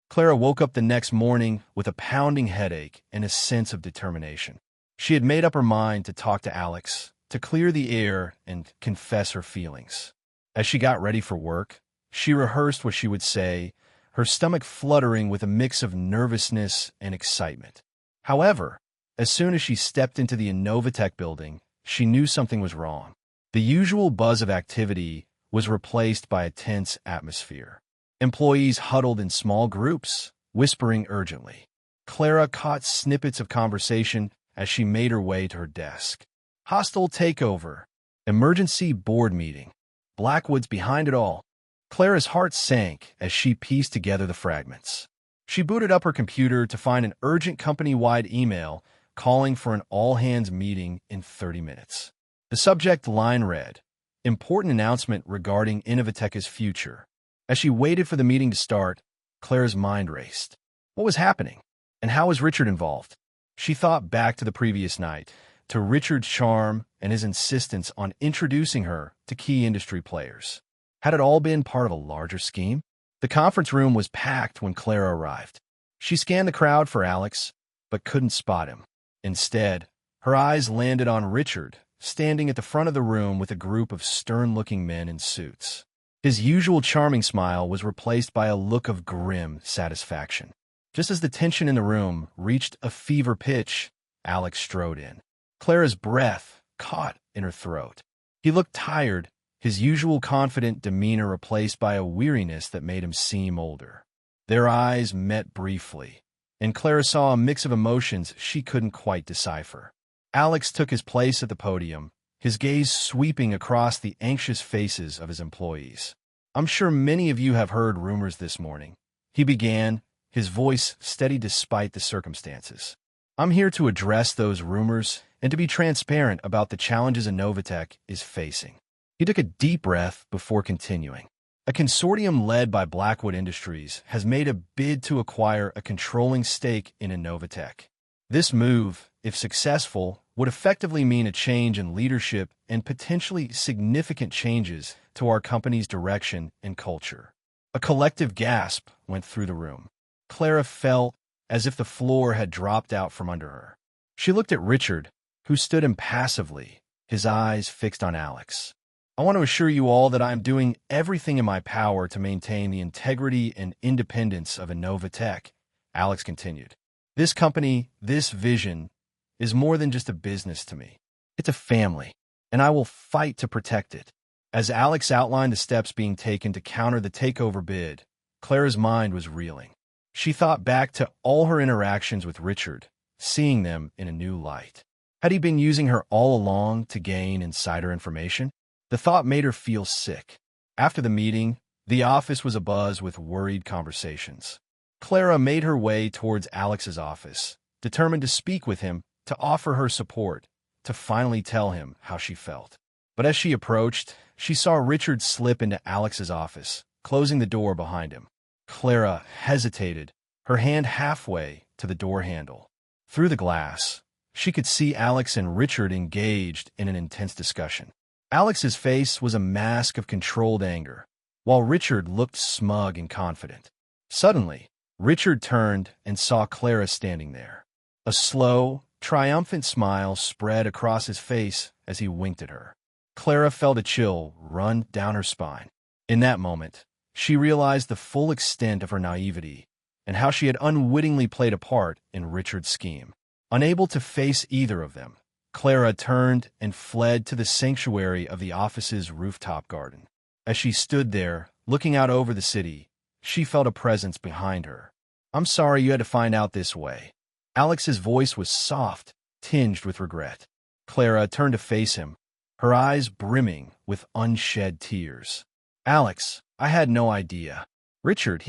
Clara woke up the next morning with a pounding headache and a sense of determination. She had made up her mind to talk to Alex, to clear the air and confess her feelings. As she got ready for work, she rehearsed what she would say, her stomach fluttering with a mix of nervousness and excitement. However, as soon as she stepped into the Inovatech building, she knew something was wrong. The usual buzz of activity was replaced by a tense atmosphere. Employees huddled in small groups, whispering urgently. Clara caught snippets of conversation as she made her way to her desk. Hostile takeover. Emergency board meeting. Blackwood's behind it all. Clara's heart sank as she pieced together the fragments. She booted up her computer to find an urgent company-wide email calling for an all-hands meeting in 30 minutes. The subject line read, "Important announcement regarding Inovatech's future." As she waited for the meeting to start, Clara's mind raced. What was happening? And how was Richard involved? She thought back to the previous night, to Richard's charm and his insistence on introducing her to key industry players. Had it all been part of a larger scheme? The conference room was packed when Clara arrived. She scanned the crowd for Alex, but couldn't spot him. Instead, her eyes landed on Richard, standing at the front of the room with a group of stern-looking men in suits. His usual charming smile was replaced by a look of grim satisfaction. Just as the tension in the room reached a fever pitch, Alex strode in. Clara's breath caught in her throat. He looked tired, his usual confident demeanor replaced by a weariness that made him seem older. Their eyes met briefly, and Clara saw a mix of emotions she couldn't quite decipher. Alex took his place at the podium, his gaze sweeping across the anxious faces of his employees. "I'm sure many of you have heard rumors this morning," he began, his voice steady despite the circumstances. "I'm here to address those rumors and to be transparent about the challenges Inovatech is facing." He took a deep breath before continuing. A consortium led by Blackwood Industries has made a bid to acquire a controlling stake in Inovatech. This move, if successful, would effectively mean a change in leadership and potentially significant changes to our company's direction and culture. A collective gasp went through the room. Clara felt as if the floor had dropped out from under her. She looked at Richard, who stood impassively, his eyes fixed on Alex. "I want to assure you all that I am doing everything in my power to maintain the integrity and independence of Inovatech," Alex continued. "This company, this vision, is more than just a business to me. It's a family, and I will fight to protect it." As Alex outlined the steps being taken to counter the takeover bid, Clara's mind was reeling. She thought back to all her interactions with Richard, seeing them in a new light. Had he been using her all along to gain insider information? The thought made her feel sick. After the meeting, the office was abuzz with worried conversations. Clara made her way towards Alex's office, determined to speak with him, to offer her support, to finally tell him how she felt. But as she approached, she saw Richard slip into Alex's office, closing the door behind him. Clara hesitated, her hand halfway to the door handle. Through the glass, she could see Alex and Richard engaged in an intense discussion. Alex's face was a mask of controlled anger, while Richard looked smug and confident. Suddenly, Richard turned and saw Clara standing there. A slow, triumphant smile spread across his face as he winked at her. Clara felt a chill run down her spine. In that moment, she realized the full extent of her naivety and how she had unwittingly played a part in Richard's scheme. Unable to face either of them, Clara turned and fled to the sanctuary of the office's rooftop garden. As she stood there, looking out over the city, she felt a presence behind her. "I'm sorry you had to find out this way." Alex's voice was soft, tinged with regret. Clara turned to face him, her eyes brimming with unshed tears. "Alex, I had no idea. Richard,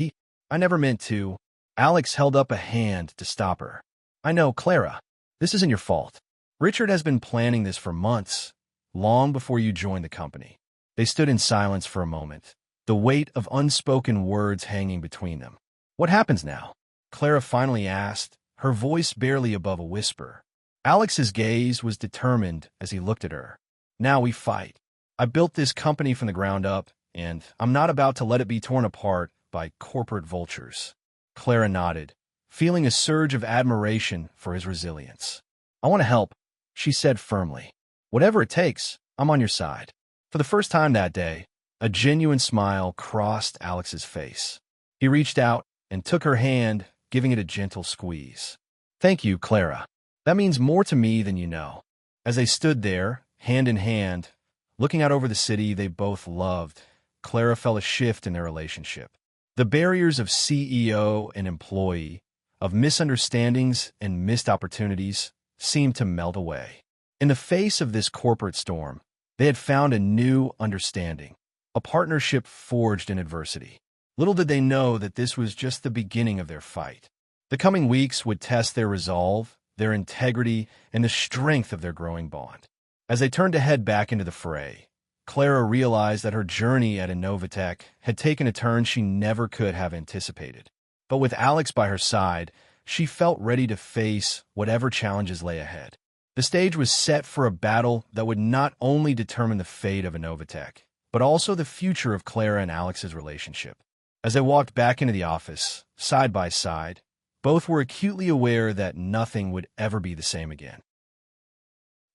I never meant to." Alex held up a hand to stop her. "I know, Clara. This isn't your fault. Richard has been planning this for months, long before you joined the company." They stood in silence for a moment, the weight of unspoken words hanging between them. "What happens now?" Clara finally asked, her voice barely above a whisper. Alex's gaze was determined as he looked at her. "Now we fight. I built this company from the ground up, and I'm not about to let it be torn apart by corporate vultures." Clara nodded, feeling a surge of admiration for his resilience. "I want to help," she said firmly. "Whatever it takes, I'm on your side." For the first time that day, a genuine smile crossed Alex's face. He reached out and took her hand, giving it a gentle squeeze. "Thank you, Clara. That means more to me than you know." As they stood there, hand in hand, looking out over the city they both loved, Clara felt a shift in their relationship. The barriers of CEO and employee, of misunderstandings and missed opportunities, seemed to melt away. In the face of this corporate storm, they had found a new understanding, a partnership forged in adversity. Little did they know that this was just the beginning of their fight. The coming weeks would test their resolve, their integrity, and the strength of their growing bond. As they turned to head back into the fray, Clara realized that her journey at Inovatech had taken a turn she never could have anticipated. But with Alex by her side, she felt ready to face whatever challenges lay ahead. The stage was set for a battle that would not only determine the fate of Inovatech, but also the future of Clara and Alex's relationship. As they walked back into the office, side by side, both were acutely aware that nothing would ever be the same again.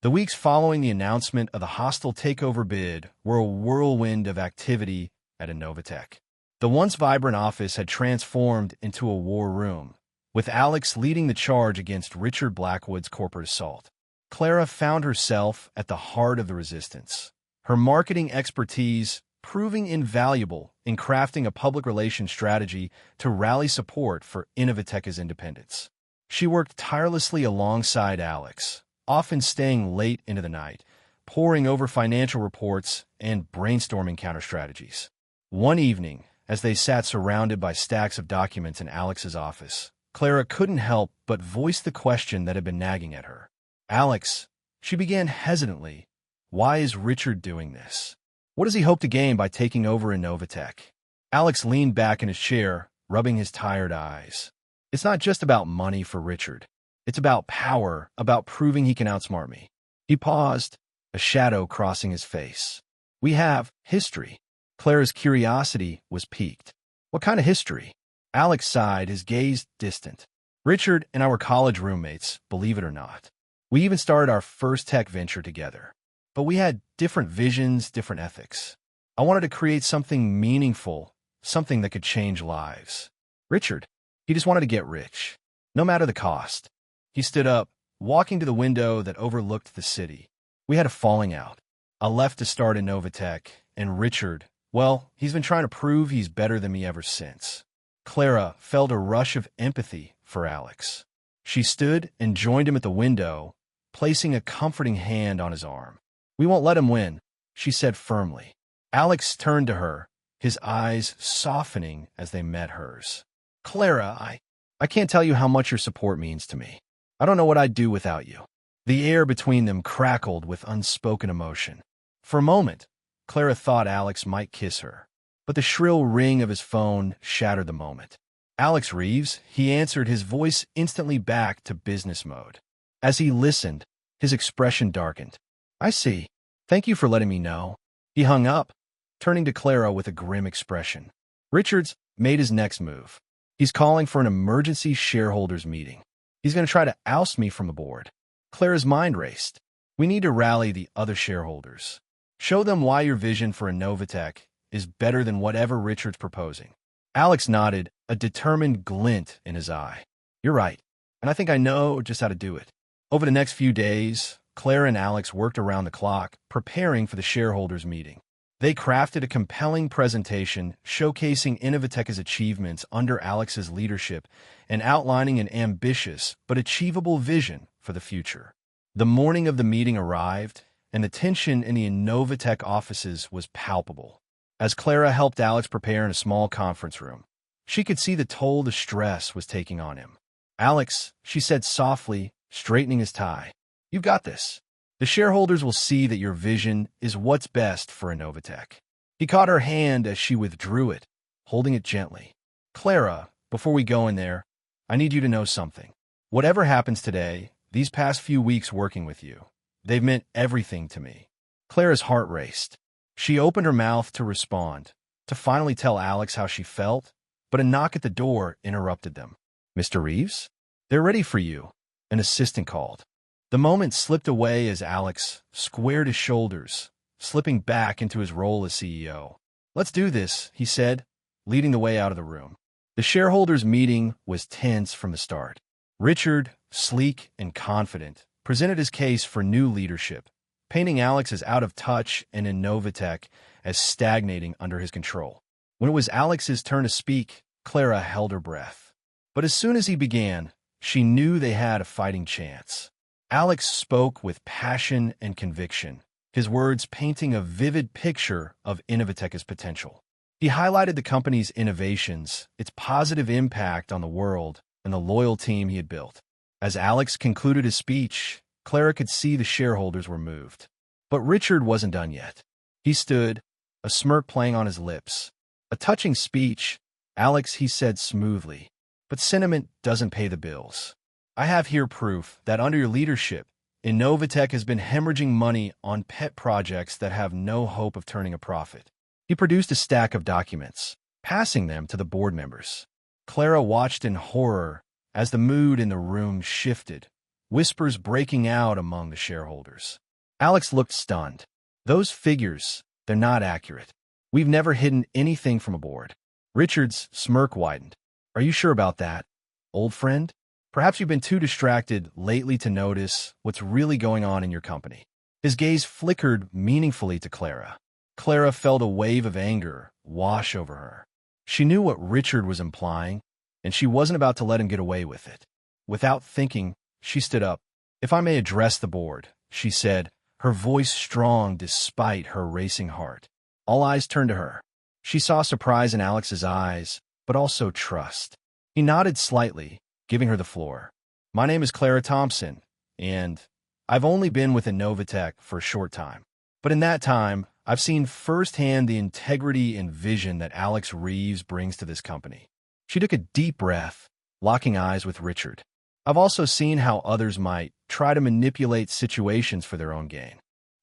The weeks following the announcement of the hostile takeover bid were a whirlwind of activity at Inovatech. The once vibrant office had transformed into a war room, with Alex leading the charge against Richard Blackwood's corporate assault. Clara found herself at the heart of the resistance, her marketing expertise proving invaluable in crafting a public relations strategy to rally support for Inovatech's independence. She worked tirelessly alongside Alex, often staying late into the night, poring over financial reports and brainstorming counter-strategies. One evening, as they sat surrounded by stacks of documents in Alex's office, Clara couldn't help but voice the question that had been nagging at her. "Alex," she began hesitantly, "why is Richard doing this? What does he hope to gain by taking over Inovatech?" Alex leaned back in his chair, rubbing his tired eyes. "It's not just about money for Richard. It's about power, about proving he can outsmart me." He paused, a shadow crossing his face. "We have history." Clara's curiosity was piqued. "What kind of history?" Alex sighed, his gaze distant. "Richard and I were college roommates, believe it or not. We even started our first tech venture together. But we had different visions, different ethics. I wanted to create something meaningful, something that could change lives. Richard, he just wanted to get rich, no matter the cost." He stood up, walking to the window that overlooked the city. "We had a falling out. I left to start Inovatech, and Richard, well, he's been trying to prove he's better than me ever since." Clara felt a rush of empathy for Alex. She stood and joined him at the window, placing a comforting hand on his arm. "We won't let him win," she said firmly. Alex turned to her, his eyes softening as they met hers. "Clara, I can't tell you how much your support means to me. I don't know what I'd do without you." The air between them crackled with unspoken emotion. For a moment, Clara thought Alex might kiss her, but the shrill ring of his phone shattered the moment. "Alex Reeves," he answered, his voice instantly back to business mode. As he listened, his expression darkened. "I see. Thank you for letting me know." He hung up, turning to Clara with a grim expression. "Richard's made his next move. He's calling for an emergency shareholders meeting. He's going to try to oust me from the board." Clara's mind raced. "We need to rally the other shareholders. Show them why your vision for Inovatech is better than whatever Richard's proposing." Alex nodded, a determined glint in his eye. "You're right, and I think I know just how to do it." Over the next few days, Clara and Alex worked around the clock, preparing for the shareholders meeting. They crafted a compelling presentation showcasing Inovatech's achievements under Alex's leadership and outlining an ambitious but achievable vision for the future. The morning of the meeting arrived, and the tension in the Inovatech offices was palpable. As Clara helped Alex prepare in a small conference room, she could see the toll the stress was taking on him. "Alex," she said softly, straightening his tie, "you've got this. The shareholders will see that your vision is what's best for Inovatech." He caught her hand as she withdrew it, holding it gently. "Clara, before we go in there, I need you to know something. Whatever happens today, these past few weeks working with you, they've meant everything to me." Clara's heart raced. She opened her mouth to respond, to finally tell Alex how she felt, but a knock at the door interrupted them. "Mr. Reeves? They're ready for you," an assistant called. The moment slipped away as Alex squared his shoulders, slipping back into his role as CEO. "Let's do this," he said, leading the way out of the room. The shareholders' meeting was tense from the start. Richard, sleek and confident, presented his case for new leadership, painting Alex as out of touch and Inovatech as stagnating under his control. When it was Alex's turn to speak, Clara held her breath. But as soon as he began, she knew they had a fighting chance. Alex spoke with passion and conviction, his words painting a vivid picture of Inovatech's potential. He highlighted the company's innovations, its positive impact on the world, and the loyal team he had built. As Alex concluded his speech, Clara could see the shareholders were moved. But Richard wasn't done yet. He stood, a smirk playing on his lips. A touching speech, Alex, he said smoothly. But sentiment doesn't pay the bills. I have here proof that under your leadership, Inovatech has been hemorrhaging money on pet projects that have no hope of turning a profit. He produced a stack of documents, passing them to the board members. Clara watched in horror as the mood in the room shifted, whispers breaking out among the shareholders. Alex looked stunned. Those figures, they're not accurate. We've never hidden anything from a board. Richard's smirk widened. Are you sure about that, old friend? Perhaps you've been too distracted lately to notice what's really going on in your company. His gaze flickered meaningfully to Clara. Clara felt a wave of anger wash over her. She knew what Richard was implying, and she wasn't about to let him get away with it. Without thinking, she stood up. If I may address the board, she said, her voice strong despite her racing heart. All eyes turned to her. She saw surprise in Alex's eyes, but also trust. He nodded slightly, giving her the floor. My name is Clara Thompson, and I've only been with Inovatech for a short time. But in that time, I've seen firsthand the integrity and vision that Alex Reeves brings to this company. She took a deep breath, locking eyes with Richard. I've also seen how others might try to manipulate situations for their own gain.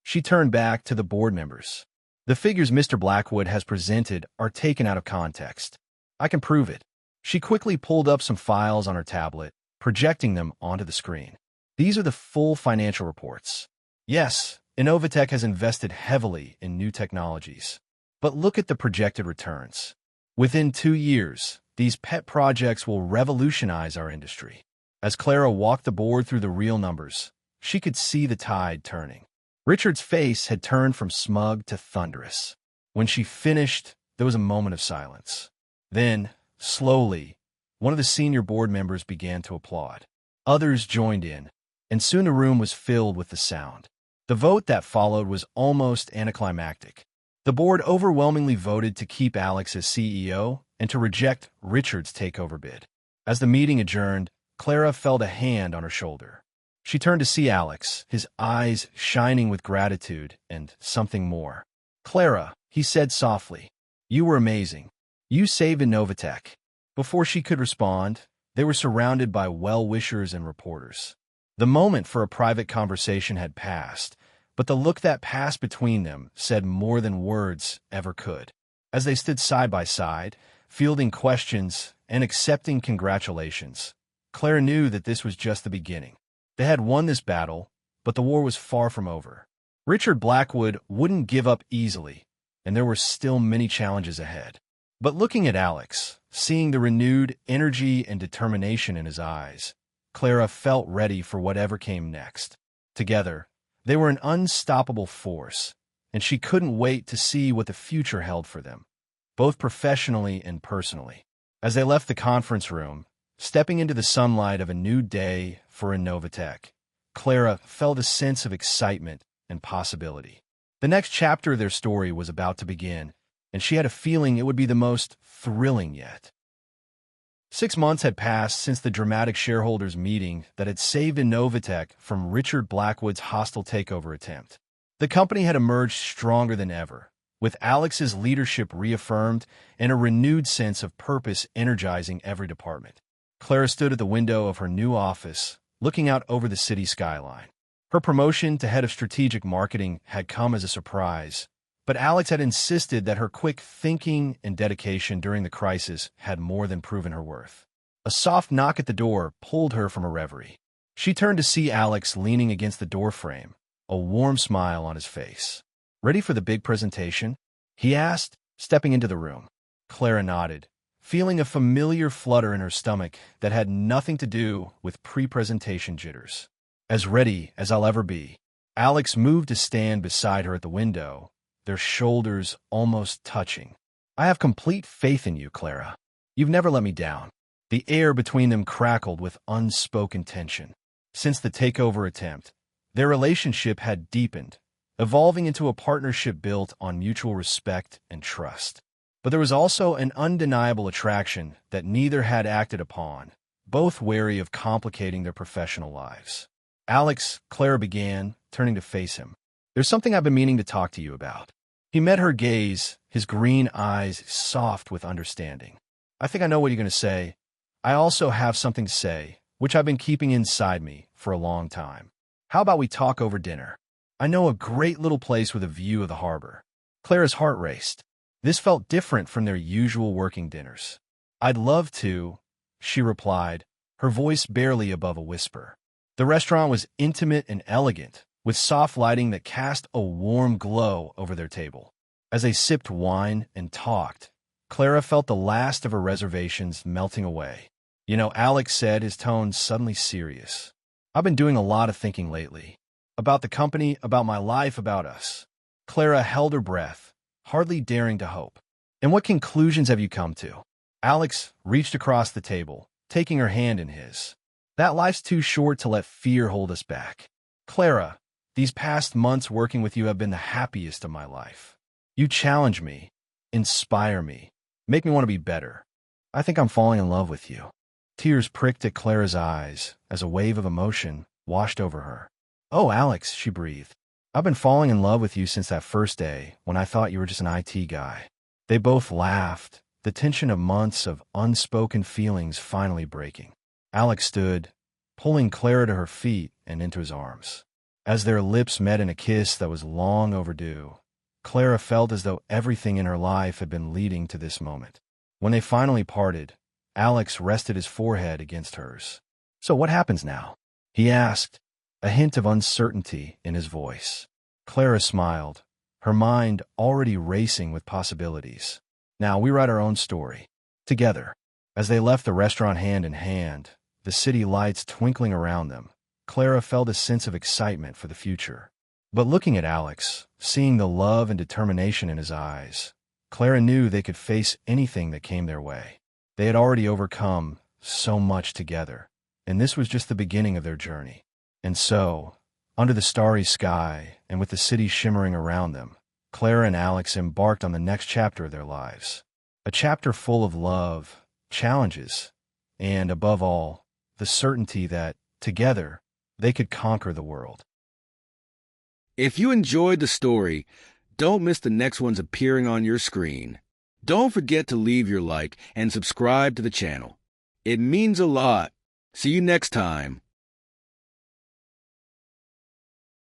She turned back to the board members. The figures Mr. Blackwood has presented are taken out of context. I can prove it. She quickly pulled up some files on her tablet, projecting them onto the screen. These are the full financial reports. Yes, Inovatech has invested heavily in new technologies. But look at the projected returns. Within 2 years, these pet projects will revolutionize our industry. As Clara walked the board through the real numbers, she could see the tide turning. Richard's face had turned from smug to thunderous. When she finished, there was a moment of silence. Then, slowly, one of the senior board members began to applaud. Others joined in, and soon the room was filled with the sound. The vote that followed was almost anticlimactic. The board overwhelmingly voted to keep Alex as CEO and to reject Richard's takeover bid. As the meeting adjourned, Clara felt a hand on her shoulder. She turned to see Alex, his eyes shining with gratitude and something more. Clara, he said softly, you were amazing. You saved Inovatech. Before she could respond, they were surrounded by well-wishers and reporters. The moment for a private conversation had passed, but the look that passed between them said more than words ever could. As they stood side by side, fielding questions and accepting congratulations, Clara knew that this was just the beginning. They had won this battle, but the war was far from over. Richard Blackwood wouldn't give up easily, and there were still many challenges ahead. But looking at Alex, seeing the renewed energy and determination in his eyes, Clara felt ready for whatever came next. Together, they were an unstoppable force, and she couldn't wait to see what the future held for them, both professionally and personally. As they left the conference room, stepping into the sunlight of a new day for Inovatech, Clara felt a sense of excitement and possibility. The next chapter of their story was about to begin, and she had a feeling it would be the most thrilling yet. 6 months had passed since the dramatic shareholders' meeting that had saved Inovatech from Richard Blackwood's hostile takeover attempt. The company had emerged stronger than ever, with Alex's leadership reaffirmed and a renewed sense of purpose energizing every department. Clara stood at the window of her new office, looking out over the city skyline. Her promotion to head of strategic marketing had come as a surprise, but Alex had insisted that her quick thinking and dedication during the crisis had more than proven her worth. A soft knock at the door pulled her from her reverie. She turned to see Alex leaning against the doorframe, a warm smile on his face. "Ready for the big presentation?" he asked, stepping into the room. Clara nodded, feeling a familiar flutter in her stomach that had nothing to do with pre-presentation jitters. "As ready as I'll ever be." Alex moved to stand beside her at the window, their shoulders almost touching. "I have complete faith in you, Clara. You've never let me down." The air between them crackled with unspoken tension. Since the takeover attempt, their relationship had deepened, evolving into a partnership built on mutual respect and trust. But there was also an undeniable attraction that neither had acted upon, both wary of complicating their professional lives. "Alex," Clara began, turning to face him. "There's something I've been meaning to talk to you about." He met her gaze, his green eyes soft with understanding. "I think I know what you're going to say. I also have something to say, which I've been keeping inside me for a long time. How about we talk over dinner? I know a great little place with a view of the harbor." Clara's heart raced. This felt different from their usual working dinners. "I'd love to," she replied, her voice barely above a whisper. The restaurant was intimate and elegant, with soft lighting that cast a warm glow over their table. As they sipped wine and talked, Clara felt the last of her reservations melting away. "You know," Alex said, his tone suddenly serious, "I've been doing a lot of thinking lately. About the company, about my life, about us." Clara held her breath, hardly daring to hope. "And what conclusions have you come to?" Alex reached across the table, taking her hand in his. "That life's too short to let fear hold us back. Clara, these past months working with you have been the happiest of my life. You challenge me, inspire me, make me want to be better. I think I'm falling in love with you." Tears pricked at Clara's eyes as a wave of emotion washed over her. "Oh, Alex," she breathed. "I've been falling in love with you since that first day when I thought you were just an IT guy." They both laughed, the tension of months of unspoken feelings finally breaking. Alex stood, pulling Clara to her feet and into his arms. As their lips met in a kiss that was long overdue, Clara felt as though everything in her life had been leading to this moment. When they finally parted, Alex rested his forehead against hers. "So what happens now?" he asked, a hint of uncertainty in his voice. Clara smiled, her mind already racing with possibilities. "Now we write our own story. Together." As they left the restaurant hand in hand, the city lights twinkling around them, Clara felt a sense of excitement for the future. But looking at Alex, seeing the love and determination in his eyes, Clara knew they could face anything that came their way. They had already overcome so much together, and this was just the beginning of their journey. And so, under the starry sky and with the city shimmering around them, Clara and Alex embarked on the next chapter of their lives. A chapter full of love, challenges, and, above all, the certainty that, together, they could conquer the world. If you enjoyed the story, don't miss the next ones appearing on your screen. Don't forget to leave your like and subscribe to the channel. It means a lot. See you next time.